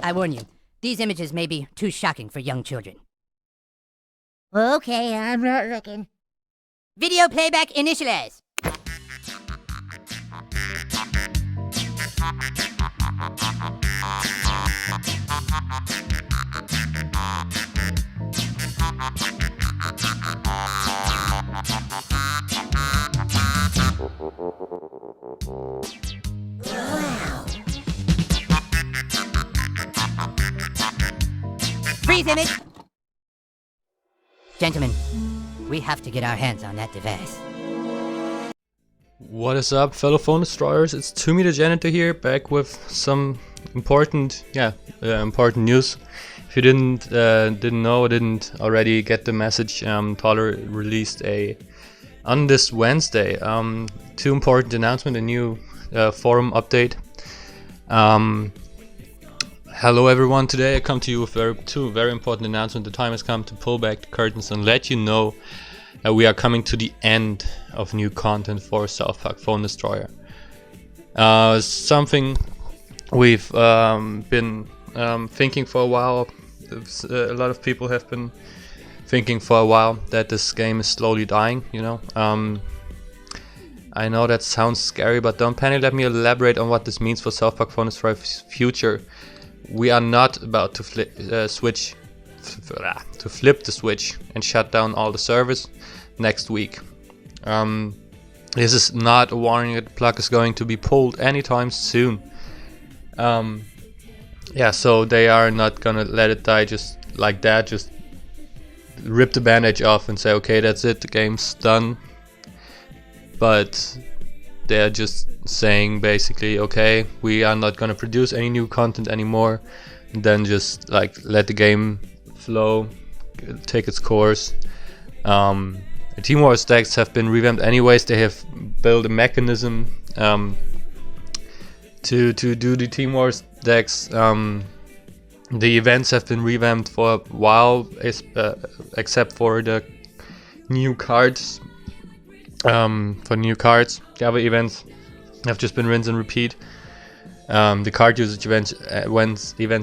I warn you, these images may be too shocking for young children. Okay, I'm not looking. Video playback initialize. Wow. Freeze image! Gentlemen, we have to get our hands on that device. What is up, fellow phone destroyers? It's Toomey the Janitor here, back with some important news. If you didn't already get the message, Taller released on this Wednesday two important announcements, a new forum update. Hello everyone, today I come to you with two very important announcements. The time has come to pull back the curtains and let you know that we are coming to the end of new content for South Park Phone Destroyer. Something we've been thinking for a while. A lot of people have been thinking for a while that this game is slowly dying, you know. I know that sounds scary, but don't panic. Let me elaborate on what this means for South Park Phone Destroyer's future. We are not about to flip the switch and shut down all the servers next week. This is not a warning that the plug is going to be pulled anytime soon. So they are not gonna let it die just like that, just rip the bandage off and say, okay, that's it, the game's done. But they're just saying basically, okay, we are not gonna produce any new content anymore, and then just like let the game flow, take its course. The Team Wars decks have been revamped anyways. They have built a mechanism to do the Team Wars decks. The events have been revamped for a while, except for the new cards. For new cards, the other events have just been rinse and repeat. The card usage events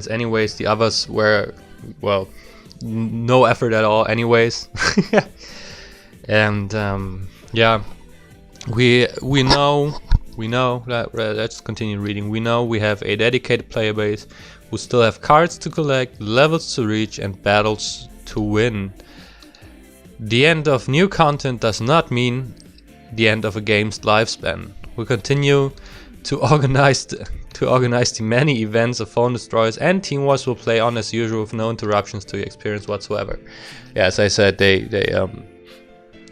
anyways. The others were, well, no effort at all anyways. And we know that, let's continue reading. We know we have a dedicated player base who still have cards to collect, levels to reach, and battles to win. The end of new content does not mean the end of a game's lifespan. We continue to organize the many events of Phone Destroyers, and Team Wars will play on as usual with no interruptions to your experience whatsoever. Yeah, as I said, they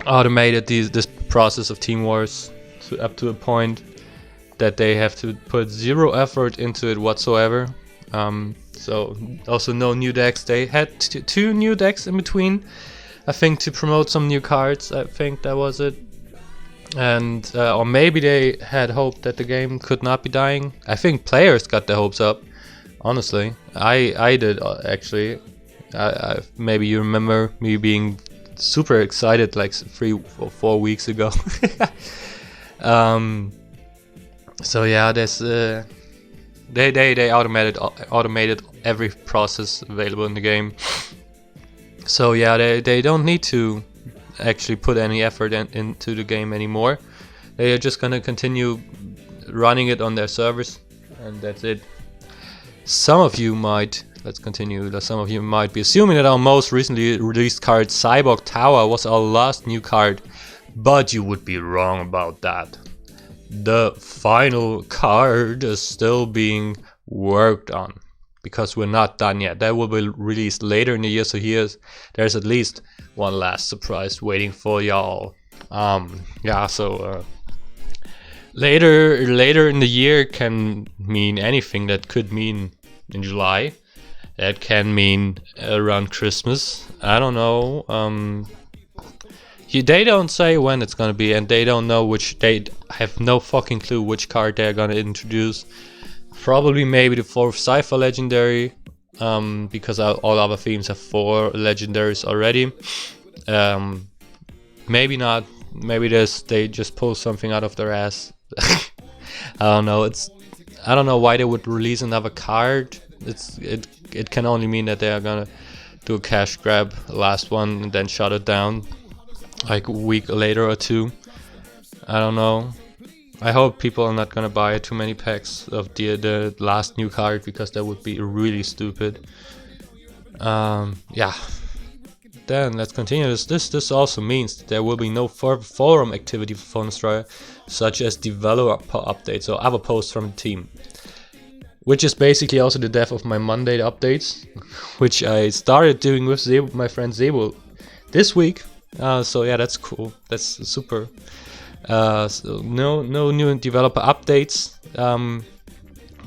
automated this process of Team Wars up to a point that they have to put zero effort into it whatsoever. So also no new decks. They had two new decks in between, I think, to promote some new cards. I think that was it. And or maybe they had hoped that the game could not be dying. I think players got their hopes up. Honestly, I did actually. Maybe you remember me being super excited like 3 or 4 weeks ago. So yeah, there's they automated every process available in the game. So yeah, they don't need to actually put any effort into the game anymore. They are just gonna continue running it on their servers, and that's it. Some of you might be assuming that our most recently released card, Cyborg Tower, was our last new card, but you would be wrong about that. The final card is still being worked on, because we're not done yet. That will be released later in the year, so there's at least one last surprise waiting for y'all. Later in the year can mean anything. That could mean in July. That can mean around Christmas. I don't know. They don't say when it's gonna be, and they don't know which. They have no fucking clue which card they're gonna introduce. Probably maybe the 4th Cypher Legendary, because all other themes have 4 legendaries already. Maybe not. Maybe they just pull something out of their ass. I don't know. I don't know why they would release another card it can only mean that they are gonna do a cash grab, last one, and then shut it down like a week later or two. I don't know. I hope people are not gonna buy too many packs of the last new card, because that would be really stupid. Yeah. Then let's continue. This also means that there will be no further forum activity for Phoenix Destroyer, such as developer updates or other posts from the team. Which is basically also the death of my Monday updates, which I started doing with my friend Zebo this week. So yeah, that's cool. That's super. So no new developer updates.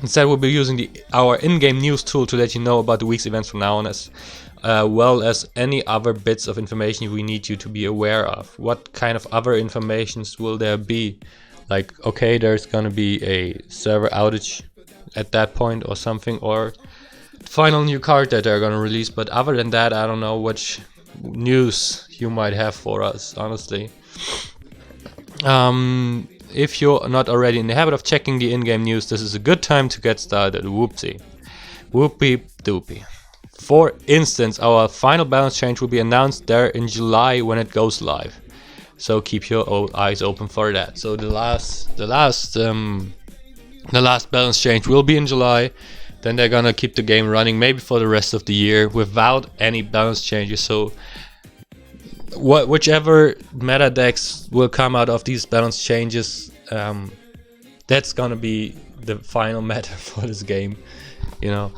Instead, we'll be using our in-game news tool to let you know about the week's events from now on, as well as any other bits of information we need you to be aware of. What kind of other informations will there be? Like, okay, there's gonna be a server outage at that point or something, or final new card that they're gonna release. But other than that, I don't know which news you might have for us, honestly. If you're not already in the habit of checking the in-game news, this is a good time to get started. Whoopsie doopie. For instance, our final balance change will be announced there in July when it goes live. So keep your eyes open for that. So the last balance change will be in July. Then they're gonna keep the game running maybe for the rest of the year without any balance changes. So whichever meta decks will come out of these balance changes, that's gonna be the final meta for this game, you know.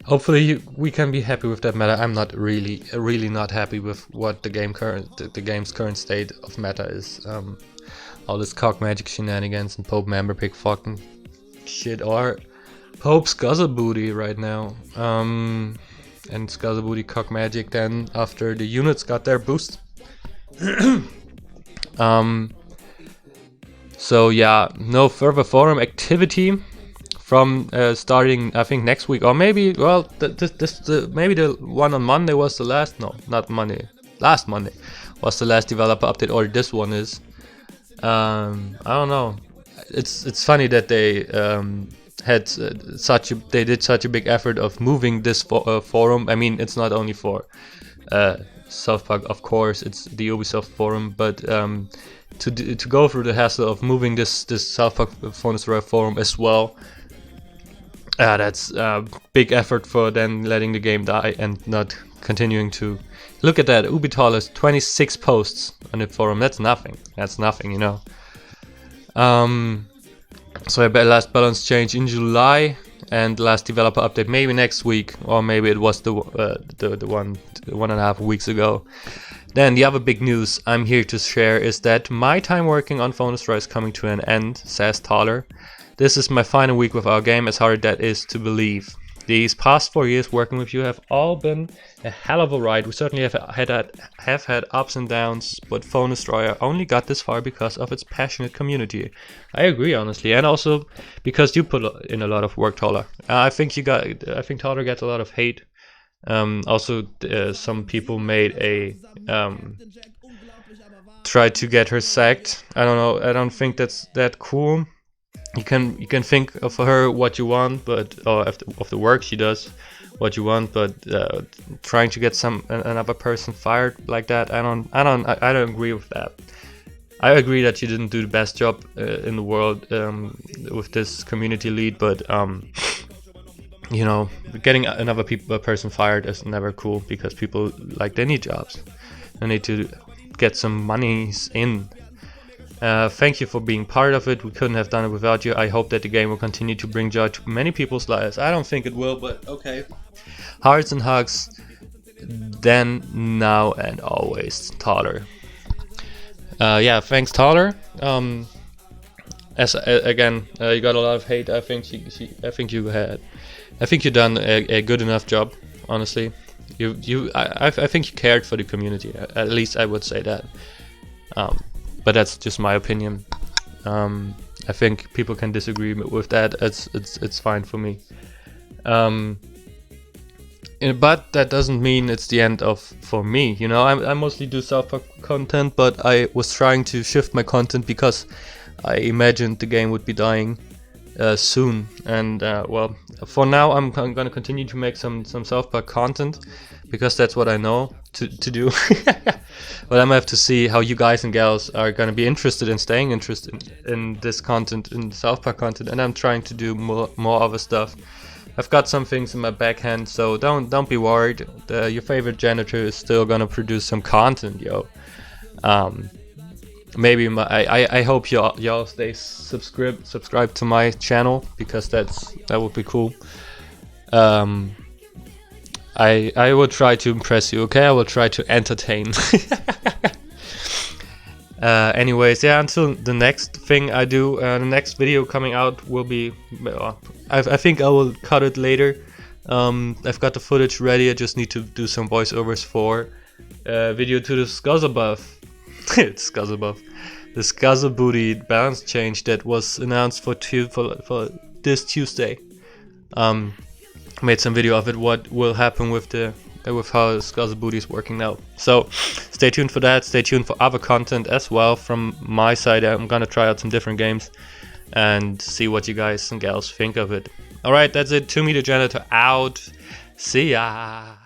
Hopefully we can be happy with that meta. I'm not really not happy with what the game's current state of meta is. All this cock magic shenanigans and Pope member pick fucking shit, or Pope's guzzle booty right now. And Guzzle booty cock magic then after the units got their boost. So yeah, no further forum activity from starting, I think, next week, or maybe, well, maybe the one on Monday was the last. No, not Monday. Last Monday was the last developer update, or this one is. I don't know. It's funny that they did such a big effort of moving this forum. I mean, it's not only for South Park, of course, it's the Ubisoft forum, but to go through the hassle of moving this South Park Phoenix Destroyer forum as well. That's a big effort for then letting the game die and not continuing to look at that. Ubital has 26 posts on the forum. That's nothing, you know. So I bet last balance change in July and last developer update maybe next week, or maybe it was the 1.5 weeks ago. Then the other big news I'm here to share is that my time working on Phoenix Destroyer is coming to an end, says Thaler. This is my final week with our game, as hard that is to believe. These past 4 years working with you have all been a hell of a ride. We certainly have had ups and downs, but Phoenix Destroyer only got this far because of its passionate community. I agree, honestly, and also because you put in a lot of work, Thaler. I think Thaler gets a lot of hate. Also, some people made tried to get her sacked. I don't know. I don't think that's that cool. You can think of her what you want, but of the work she does, what you want, but trying to get another person fired like that, I don't agree with that. I agree that she didn't do the best job in the world with this community lead, but you know, getting another person fired is never cool, because people, like, they need jobs, they need to get some monies in. Thank you for being part of it. We couldn't have done it without you. I hope that the game will continue to bring joy to many people's lives. I don't think it will, but okay. Hearts and hugs, then, now, and always, Thaler. Yeah, thanks, Thaler. Again, you got a lot of hate. I think you've done a good enough job, honestly. I think you cared for the community. At least I would say that. But that's just my opinion. I think people can disagree with that. It's fine for me. But that doesn't mean it's the end for me. You know, I mostly do South Park content, but I was trying to shift my content because I imagined the game would be dying soon. And well, for now I'm gonna continue to make some South Park content because that's what I know to do. But I'm gonna have to see how you guys and gals are gonna be interested in staying interested in this content, in South Park content, and I'm trying to do more other stuff. I've got some things in my backhand, so don't be worried. Your favorite janitor is still gonna produce some content, yo. Maybe I hope y'all stay subscribe to my channel, because that would be cool. I will try to impress you, okay? I will try to entertain. Anyways, yeah, until the next thing I do, the next video coming out will be, I think I will cut it later. I've got the footage ready, I just need to do some voiceovers for video to the Scuzzabuff. It's Scuzzabuff. The Scuzzabooty balance change that was announced for this Tuesday. Made some video of it, what will happen with how Scuzzabooty is working now. So stay tuned for that, stay tuned for other content as well from my side. I'm gonna try out some different games and see what you guys and gals think of it. Alright, that's it. Toomey the Janitor out. See ya!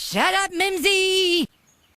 Shut up, Mimsy!